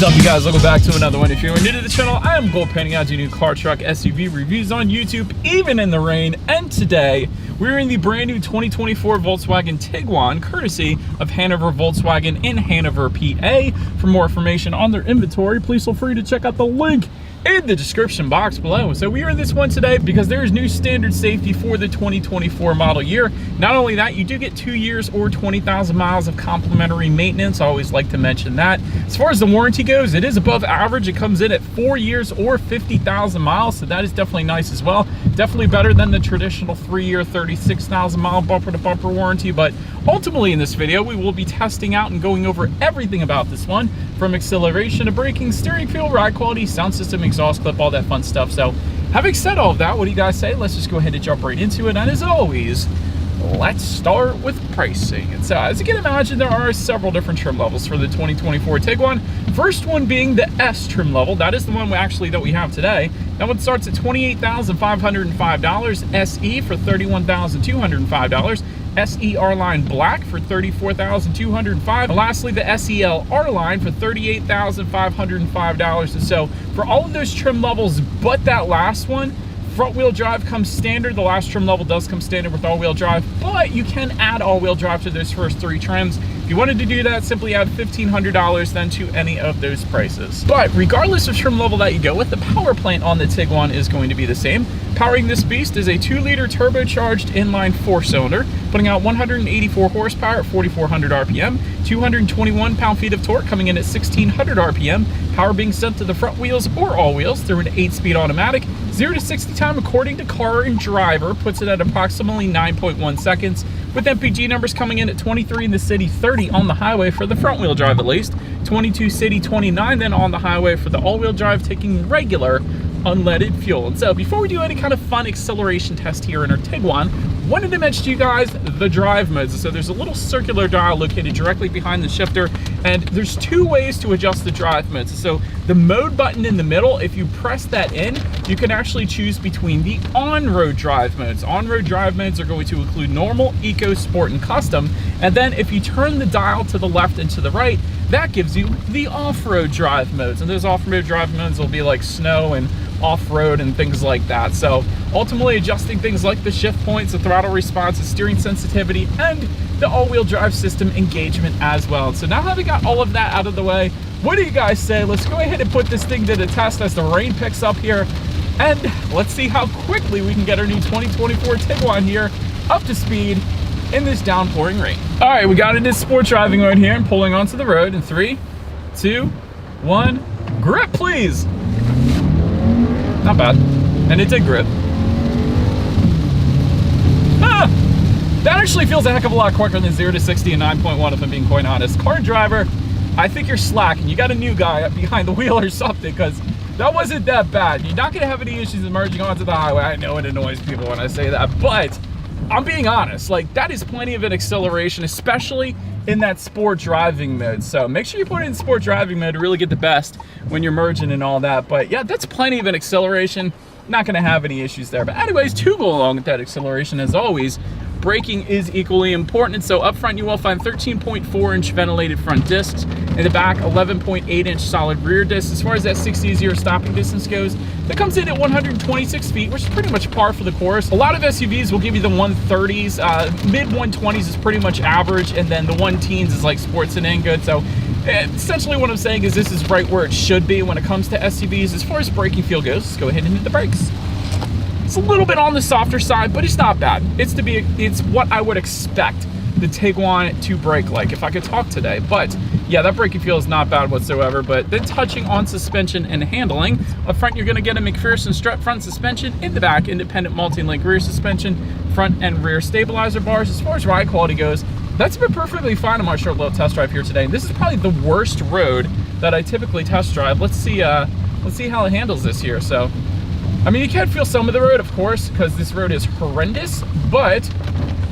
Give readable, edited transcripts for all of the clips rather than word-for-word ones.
What's up, you guys? Welcome back to another one. If you're new to the channel, I am Gold Penny. I do new car, truck, SUV reviews on YouTube, even in the rain. And today, we're in the brand new 2024 Volkswagen Tiguan, courtesy of Hanover Volkswagen in Hanover, PA. For more information on their inventory, please feel free to check out the link in the description box below. So we are in this one today because there is new standard safety for the 2024 model year. Not only that, you do get 2 years or 20,000 miles of complimentary maintenance. I always like to mention that. As far as the warranty goes, it is above average. It comes in at 4 years or 50,000 miles, so that is definitely nice as well. Definitely better than the traditional 3-year, 36,000 mile bumper to bumper warranty. But ultimately in this video, we will be testing out and going over everything about this one, from acceleration to braking, steering feel, ride quality, sound system, exhaust clip, all that fun stuff. So having said all of that, what do you guys say? Let's just go ahead and jump right into it. And as always, let's start with pricing. And so as you can imagine, there are several different trim levels for the 2024 Tiguan. First one being the S trim level. That is the one that we have today. That one starts at $28,505, SE for $31,205, SE R-Line Black for $34,205, and lastly the SEL R-Line for $38,505. And so for all of those trim levels but that last one, front wheel drive comes standard. The last trim level does come standard with all-wheel drive, but you can add all-wheel drive to those first 3 trims. If you wanted to do that, simply add $1,500 then to any of those prices. But regardless of trim level that you go with, the power plant on the Tiguan is going to be the same. Powering this beast is a 2-liter turbocharged inline 4-cylinder, putting out 184 horsepower at 4,400 RPM, 221 pound-feet of torque coming in at 1,600 RPM, power being sent to the front wheels or all wheels through an 8-speed automatic. 0 to 60 time according to car and driver puts it at approximately 9.1 seconds, with MPG numbers coming in at 23 in the city, 30 on the highway for the front wheel drive at least, 22 city, 29 then on the highway for the all-wheel drive, taking regular unleaded fuel. And so before we do any kind of fun acceleration test here in our Tiguan, wanted to mention to you guys the drive modes. So there's a little circular dial located directly behind the shifter, and there's 2 ways to adjust the drive modes. So the mode button in the middle, if you press that in, you can actually choose between the on-road drive modes. On-road drive modes are going to include normal, eco, sport, and custom. And then if you turn the dial to the left and to the right, that gives you the off-road drive modes. And those off-road drive modes will be like snow and off-road and things like that. So ultimately adjusting things like the shift points, the throttle response, the steering sensitivity, and the all-wheel drive system engagement as well. So now having got all of that out of the way, what do you guys say? Let's go ahead and put this thing to the test as the rain picks up here, and let's see how quickly we can get our new 2024 Tiguan here up to speed in this downpouring rain. All right, we got it in sport driving mode here and pulling onto the road in 3, 2, 1, grip please. Not bad, and it did grip. That actually feels a heck of a lot quicker than 0 to 60 in 9.1 if I'm being quite honest. Car driver, I think you're slacking. You got a new guy behind the wheel or something, because that wasn't that bad. You're not gonna have any issues emerging onto the highway. I know it annoys people when I say that, but I'm being honest, like that is plenty of an acceleration, especially in that sport driving mode. So make sure you put it in sport driving mode to really get the best when you're merging and all that. But yeah, that's plenty of an acceleration. Not gonna have any issues there. But anyways, to go along with that acceleration, as always, braking is equally important. And so up front, you will find 13.4-inch ventilated front discs. In the back, 11.8-inch solid rear discs. As far as that 60-0 stopping distance goes, that comes in at 126 feet, which is pretty much par for the course. A lot of SUVs will give you the 130s. Mid 120s is pretty much average, and then the 1-teens is like sports and in good. So essentially what I'm saying is this is right where it should be when it comes to SUVs. As far as braking feel goes, let's go ahead and hit the brakes. It's a little bit on the softer side, but it's not bad. It's what I would expect the Tiguan to brake like if I could talk today. But yeah, that braking feel is not bad whatsoever. But then touching on suspension and handling, up front you're going to get a McPherson strut front suspension, in the back independent multi-link rear suspension, front and rear stabilizer bars. As far as ride quality goes, that's been perfectly fine on my short little test drive here today. And this is probably the worst road that I typically test drive. Let's see how it handles this here. So I mean, you can feel some of the road, of course, because this road is horrendous, but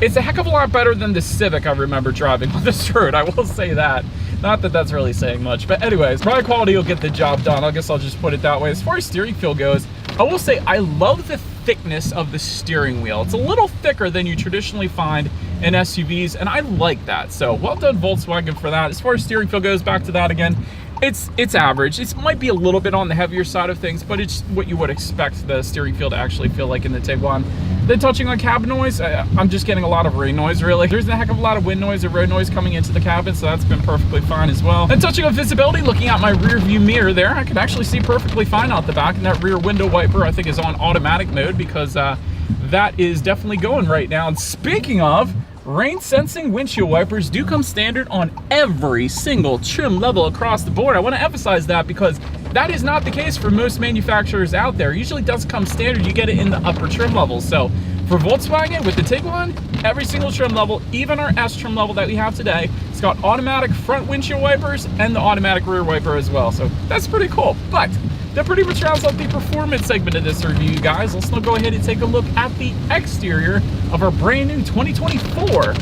it's a heck of a lot better than the Civic I remember driving on this road, I will say that. Not that that's really saying much, but anyways, ride quality will get the job done. I guess I'll just put it that way. As far as steering feel goes, I will say I love the thickness of the steering wheel. It's a little thicker than you traditionally find in SUVs, and I like that. So well done Volkswagen for that. As far as steering feel goes, back to that again, it's average. It might be a little bit on the heavier side of things, but it's what you would expect the steering feel to actually feel like in the Tiguan. Then touching on cabin noise, I'm just getting a lot of rain noise, really. There's a heck of a lot of wind noise or road noise coming into the cabin, so that's been perfectly fine as well. And touching on visibility, looking out my rear view mirror there, I can actually see perfectly fine out the back, and that rear window wiper I think is on automatic mode because that is definitely going right now. And speaking of, rain sensing windshield wipers do come standard on every single trim level across the board. I want to emphasize that because that is not the case for most manufacturers out there. It usually does come standard, you get it in the upper trim levels. So for Volkswagen with the Tiguan, every single trim level, even our S trim level that we have today, it's got automatic front windshield wipers and the automatic rear wiper as well. So that's pretty cool. But that pretty much rounds out the performance segment of this review, you guys. Let's now go ahead and take a look at the exterior of our brand new 2024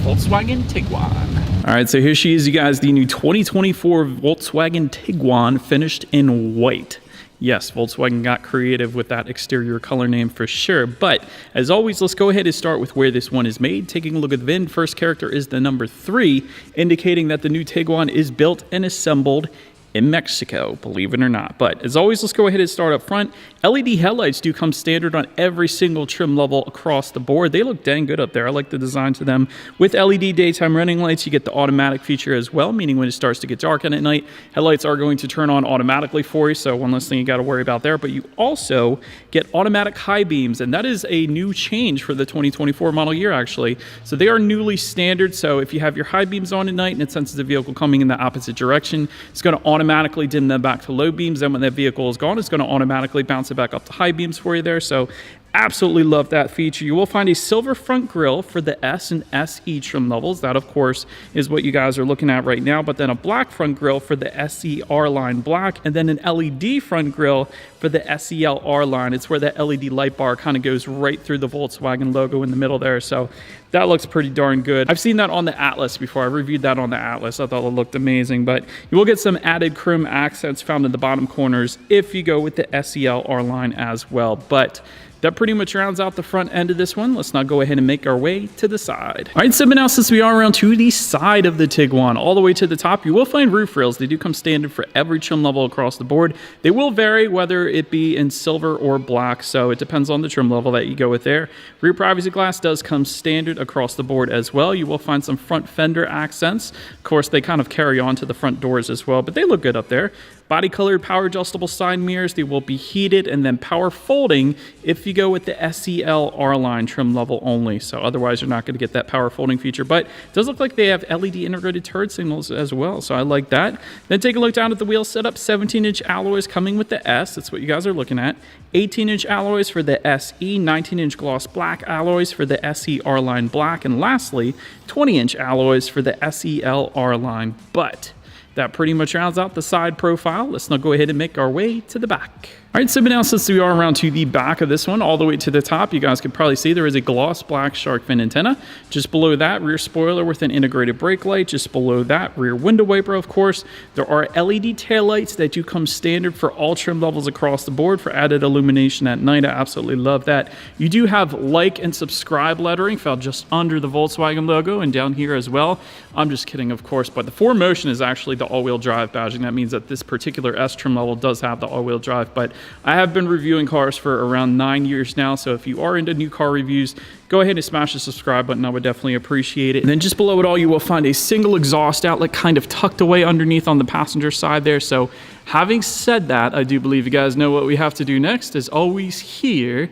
Volkswagen Tiguan. All right, so here she is, you guys, the new 2024 Volkswagen Tiguan finished in white. Yes, Volkswagen got creative with that exterior color name for sure. But as always, let's go ahead and start with where this one is made. Taking a look at the VIN, first character is the number 3, indicating that the new Tiguan is built and assembled in Mexico, believe it or not. But as always, let's go ahead and start up front. LED headlights do come standard on every single trim level across the board. They look dang good up there. I like the design to them. With LED daytime running lights, you get the automatic feature as well, meaning when it starts to get dark at night, headlights are going to turn on automatically for you. So one less thing you got to worry about there. But you also get automatic high beams, and that is a new change for the 2024 model year, actually. So they are newly standard. So if you have your high beams on at night and it senses the vehicle coming in the opposite direction, it's going to automatically dim them back to low beams. Then when that vehicle is gone, it's going to automatically bounce it back up to high beams for you there. So absolutely love that feature. You will find a silver front grille for the S and SE trim levels. That, of course, is what you guys are looking at right now. But then a black front grille for the SE R line black, and then an LED front grille for the SEL R line. It's where that LED light bar kind of goes right through the Volkswagen logo in the middle there. So that looks pretty darn good. I've seen that on the Atlas before. I reviewed that on the Atlas. I thought it looked amazing. But you will get some added chrome accents found in the bottom corners if you go with the SEL R line as well. But that pretty much rounds out the front end of this one. Let's now go ahead and make our way to the side. All right, so now since we are around to the side of the Tiguan, all the way to the top, you will find roof rails. They do come standard for every trim level across the board. They will vary whether it be in silver or black, so it depends on the trim level that you go with there. Rear privacy glass does come standard across the board as well. You will find some front fender accents. Of course, they kind of carry on to the front doors as well, but they look good up there. Body colored power adjustable side mirrors. They will be heated, and then power folding if you go with the SEL R line trim level only. So otherwise you're not going to get that power folding feature, but it does look like they have LED integrated turret signals as well. So I like that. Then take a look down at the wheel setup. 17-inch alloys coming with the S. That's what you guys are looking at. 18-inch alloys for the SE, 19-inch gloss black alloys for the SE R line black, and lastly 20-inch alloys for the SEL R line. But that pretty much rounds out the side profile. Let's now go ahead and make our way to the back. All right, so now since we are around to the back of this one, all the way to the top, you guys can probably see there is a gloss black shark fin antenna. Just below that, rear spoiler with an integrated brake light. Just below that, rear window wiper, of course. There are LED taillights that do come standard for all trim levels across the board for added illumination at night. I absolutely love that. You do have like and subscribe lettering found just under the Volkswagen logo and down here as well. I'm just kidding, of course, but the 4Motion is actually the all-wheel drive badging. That means that this particular S trim level does have the all-wheel drive, but I have been reviewing cars for around 9 years now, so if you are into new car reviews, go ahead and smash the subscribe button. I would definitely appreciate it. And then just below it all, you will find a single exhaust outlet kind of tucked away underneath on the passenger side there. So having said that, I do believe you guys know what we have to do next. As always, here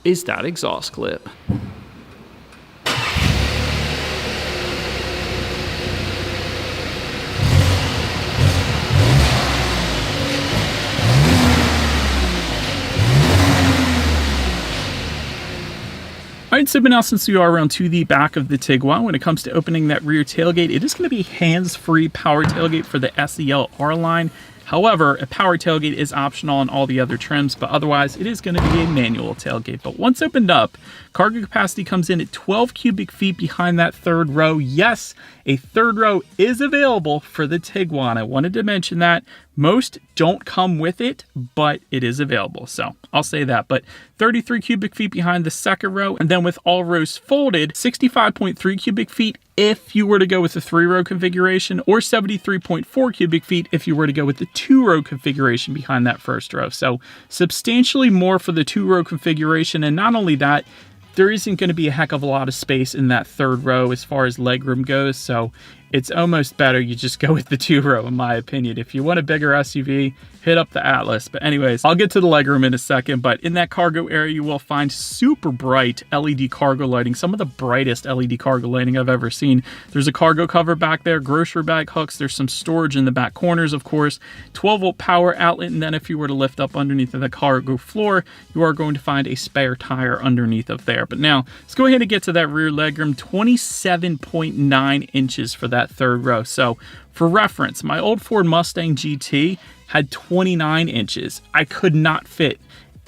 is that exhaust clip. All right, so now since we are around to the back of the Tiguan, when it comes to opening that rear tailgate, it is going to be hands-free power tailgate for the SEL R line. However, a power tailgate is optional on all the other trims, but otherwise it is going to be a manual tailgate. But once opened up, cargo capacity comes in at 12 cubic feet behind that third row. Yes, a third row is available for the Tiguan. I wanted to mention that. Most don't come with it, but it is available. So I'll say that. But 33 cubic feet behind the second row. And then with all rows folded, 65.3 cubic feet if you were to go with the 3-row configuration, or 73.4 cubic feet if you were to go with the 2-row configuration behind that first row. So substantially more for the 2-row configuration. And not only that, there isn't going to be a heck of a lot of space in that 3rd row as far as legroom goes. So it's almost better you just go with the 2-row, in my opinion. If you want a bigger SUV, hit up the Atlas. But anyways, I'll get to the legroom in a second. But in that cargo area, you will find super bright LED cargo lighting, some of the brightest LED cargo lighting I've ever seen. There's a cargo cover back there, grocery bag hooks. There's some storage in the back corners, of course, 12-volt power outlet. And then if you were to lift up underneath of the cargo floor, you are going to find a spare tire underneath of there. But now let's go ahead and get to that rear legroom. 27.9 inches for that 3rd row. So for reference, my old Ford Mustang GT had 29 inches. I could not fit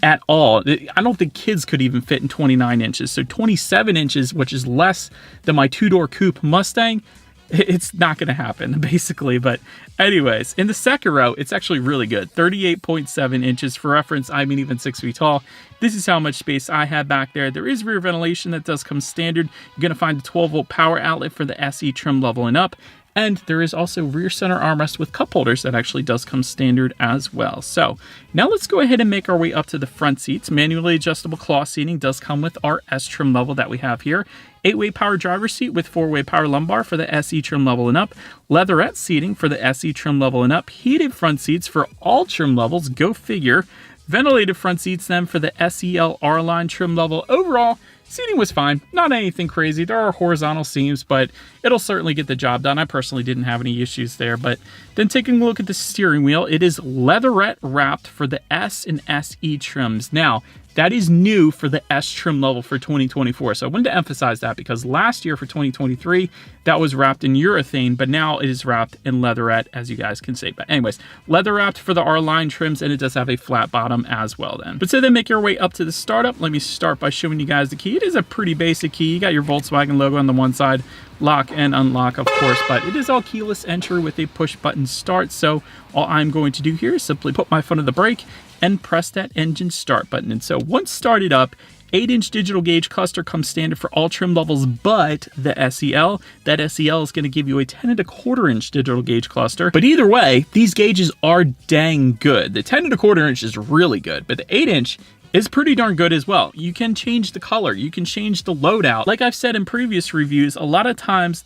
at all. I don't think kids could even fit in 29 inches. So 27 inches, which is less than my 2-door coupe Mustang, it's not going to happen, basically. But anyways, in the second row, it's actually really good. 38.7 inches. For reference, I'm even 6 feet tall. This is how much space I have back there. There is rear ventilation that does come standard. You're going to find a 12-volt power outlet for the SE trim level and up. And there is also rear center armrest with cup holders that actually does come standard as well. So now let's go ahead and make our way up to the front seats. Manually adjustable cloth seating does come with our S trim level that we have here. 8-way power driver's seat with 4-way power lumbar for the SE trim level and up. Leatherette seating for the SE trim level and up. Heated front seats for all trim levels, go figure. Ventilated front seats then for the SEL R-Line trim level. Overall, seating was fine, not anything crazy. There are horizontal seams, but it'll certainly get the job done. I personally didn't have any issues there. But then taking a look at the steering wheel, it is leatherette wrapped for the S and SE trims. Now, that is new for the S trim level for 2024. So I wanted to emphasize that because last year for 2023, that was wrapped in urethane, but now it is wrapped in leatherette, as you guys can see. But anyways, leather wrapped for the R-Line trims, and it does have a flat bottom as well then. But so then make your way up to the startup. Let me start by showing you guys the key. It is a pretty basic key. You got your Volkswagen logo on the one side, lock and unlock, of course, but it is all keyless entry with a push button start. So all I'm going to do here is simply put my foot on the brake and press that engine start button. And so once started up, 8-inch digital gauge cluster comes standard for all trim levels but the SEL. That SEL is going to give you a 10.25-inch digital gauge cluster. But either way, these gauges are dang good. The 10.25-inch is really good, but the 8-inch is pretty darn good as well. You can change the color, you can change the loadout. Like I've said in previous reviews, a lot of times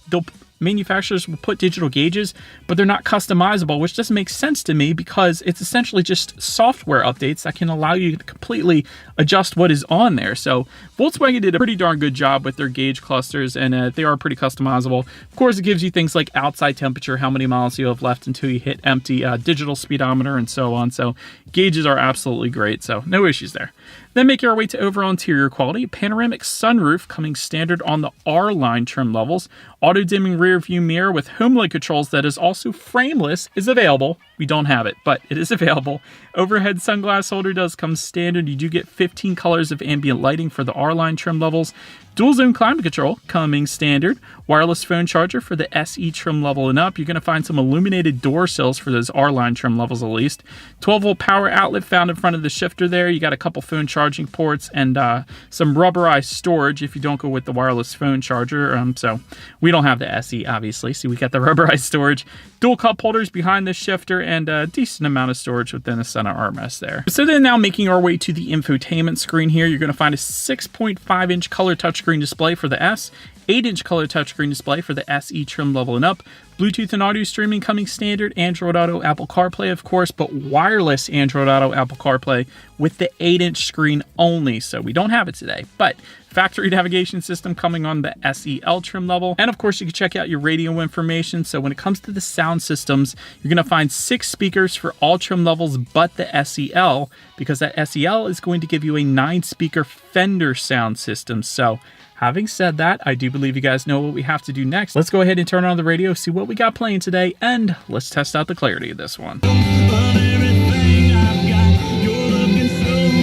manufacturers will put digital gauges, but they're not customizable, which doesn't make sense to me because it's essentially just software updates that can allow you to completely adjust what is on there. So Volkswagen did a pretty darn good job with their gauge clusters, and they are pretty customizable. Of course, it gives you things like outside temperature, how many miles you have left until you hit empty, digital speedometer, and so on. So gauges are absolutely great, so no issues there. Then make your way to overall interior quality. Panoramic sunroof coming standard on the R-Line trim levels. Auto-dimming rear view mirror with HomeLink controls that is also frameless is available. We don't have it, but it is available. Overhead sunglass holder does come standard. You do get 15 colors of ambient lighting for the R-Line trim levels. Dual zone climate control coming standard. Wireless phone charger for the SE trim level and up. You're going to find some illuminated door sills for those R-Line trim levels at least. 12-volt power outlet found in front of the shifter there. You got a couple phone charging ports and some rubberized storage if you don't go with the wireless phone charger. So we don't have the SE, obviously, so we got the rubberized storage. Dual cup holders behind the shifter and a decent amount of storage within the center armrest there. So then now making our way to the infotainment screen here, you're going to find a 6.5-inch color touchscreen display for the S, 8-inch color touchscreen display for the SE trim level and up, Bluetooth and audio streaming coming standard, Android Auto, Apple CarPlay, of course, but wireless Android Auto, Apple CarPlay with the 8-inch screen only, so we don't have it today. But factory navigation system coming on the SEL trim level. And of course, you can check out your radio information. So when it comes to the sound systems, you're going to find 6 speakers for all trim levels but the SEL, because that SEL is going to give you a 9-speaker Fender sound system. So having said that, I do believe you guys know what we have to do next. Let's go ahead and turn on the radio, see what we got playing today, and let's test out the clarity of this one.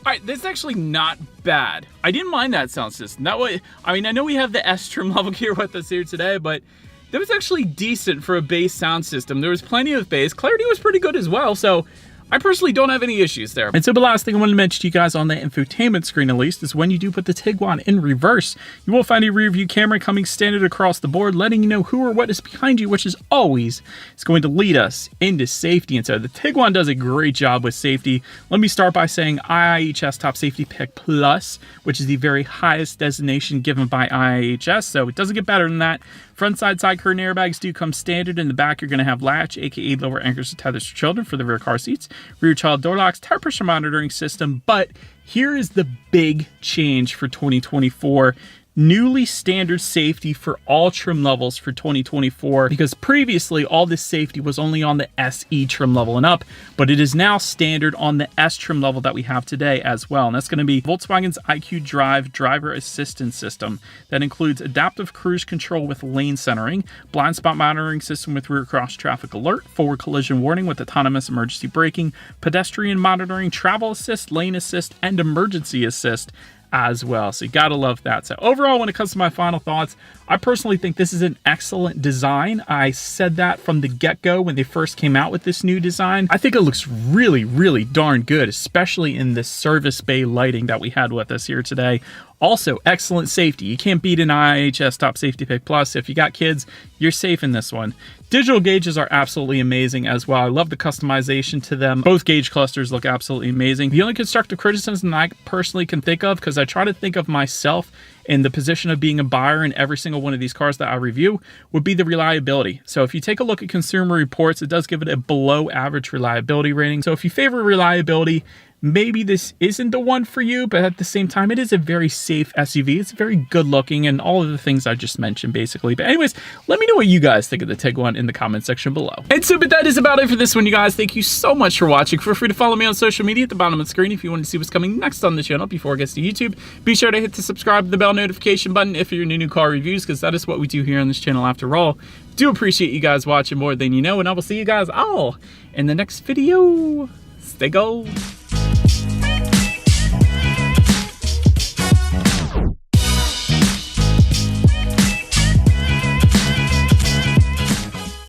Alright, this is actually not bad. I didn't mind that sound system. That way, I mean, I know we have the S trim level gear with us here today, but that was actually decent for a bass sound system. There was plenty of bass. Clarity was pretty good as well, so I personally don't have any issues there. And so the last thing I wanted to mention to you guys on the infotainment screen, at least, is when you do put the Tiguan in reverse, you will find a rear view camera coming standard across the board, letting you know who or what is behind you, which is always is going to lead us into safety. And so the Tiguan does a great job with safety. Let me start by saying IIHS Top Safety Pick Plus, which is the very highest designation given by IIHS, so it doesn't get better than that. Front side curtain airbags do come standard. In the back, you're going to have latch, aka lower anchors and tethers for children for the rear car seats. Rear child door locks, tire pressure monitoring system. But here is the big change for 2024. Newly standard safety for all trim levels for 2024, because previously all this safety was only on the SE trim level and up, but it is now standard on the S trim level that we have today as well. And that's going to be Volkswagen's IQ Drive driver assistance system that includes adaptive cruise control with lane centering, blind spot monitoring system with rear cross traffic alert, forward collision warning with autonomous emergency braking, pedestrian monitoring, travel assist, lane assist, and emergency assist as well. So you gotta love that. So overall, when it comes to my final thoughts, I personally think this is an excellent design. I said that from the get-go when they first came out with this new design. I think it looks really, really darn good, especially in the service bay lighting that we had with us here today. Also, excellent safety. You can't beat an IIHS Top Safety Pick Plus. If you got kids, you're safe in this one. Digital gauges are absolutely amazing as well. I love the customization to them. Both gauge clusters look absolutely amazing. The only constructive criticism that I personally can think of, because I try to think of myself in the position of being a buyer in every single one of these cars that I review, would be the reliability. So if you take a look at Consumer Reports, it does give it a below average reliability rating. So if you favor reliability, maybe this isn't the one for you, but at the same time, it is a very safe SUV. It's very good looking and all of the things I just mentioned, basically. But anyways, let me know what you guys think of the Tiguan in the comment section below. And so, but that is about it for this one, you guys. Thank you so much for watching. Feel free to follow me on social media at the bottom of the screen if you want to see what's coming next on the channel before it gets to YouTube. Be sure to hit the subscribe and the bell notification button if you're into new car reviews, because that is what we do here on this channel after all. Do appreciate you guys watching more than you know, and I will see you guys all in the next video. Stay gold.